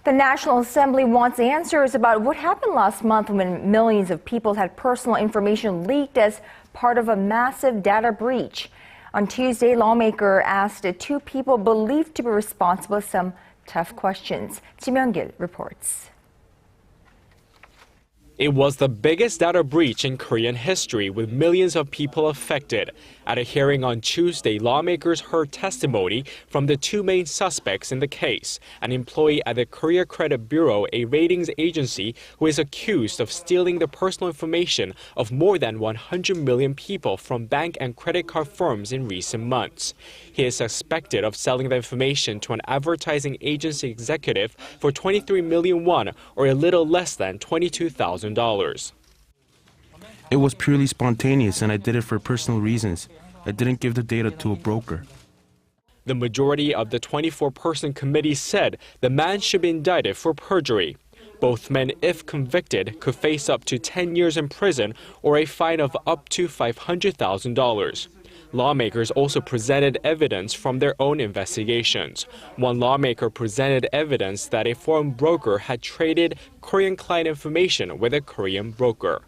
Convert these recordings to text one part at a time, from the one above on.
The National Assembly wants answers about what happened last month when millions of people had personal information leaked as part of a massive data breach. On Tuesday, lawmaker asked two people believed to be responsible some tough questions. Myung-kil reports. It was the biggest data breach in Korean history, with millions of people affected. At a hearing on Tuesday, lawmakers heard testimony from the two main suspects in the case, an employee at the Korea Credit Bureau, a ratings agency, who is accused of stealing the personal information of more than 100 million people from bank and credit card firms in recent months. He is suspected of selling the information to an advertising agency executive for 23 million won, or a little less than $22,000. It was purely spontaneous, and I did it for personal reasons. I didn't give the data to a broker. The majority of the 24-person committee said the man should be indicted for perjury. Both men, if convicted, could face up to 10 years in prison or a fine of up to $500,000. Lawmakers also presented evidence from their own investigations. One lawmaker presented evidence that a foreign broker had traded Korean client information with a Korean broker.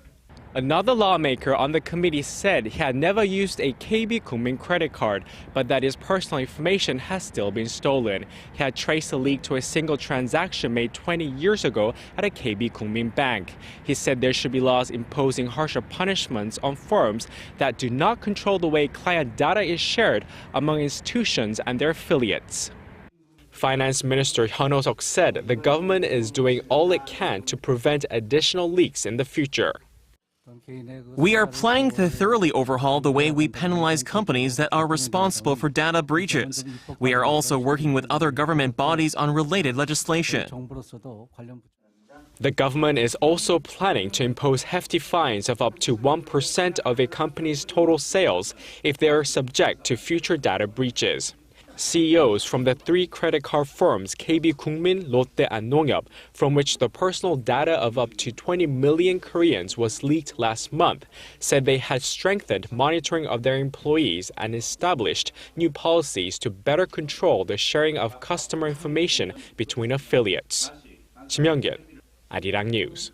Another lawmaker on the committee said he had never used a KB Kookmin credit card, but that his personal information has still been stolen. He had traced the leak to a single transaction made 20 years ago at a KB Kookmin bank. He said there should be laws imposing harsher punishments on firms that do not control the way client data is shared among institutions and their affiliates. Finance Minister Hyun Oh-seok said the government is doing all it can to prevent additional leaks in the future. We are planning to thoroughly overhaul the way we penalize companies that are responsible for data breaches. We are also working with other government bodies on related legislation. The government is also planning to impose hefty fines of up to 1% of a company's total sales if they are subject to future data breaches. CEOs from the three credit card firms KB Kookmin, Lotte, and Nongyup, from which the personal data of up to 20 million Koreans was leaked last month, said they had strengthened monitoring of their employees and established new policies to better control the sharing of customer information between affiliates. Myung-kil, Arirang News.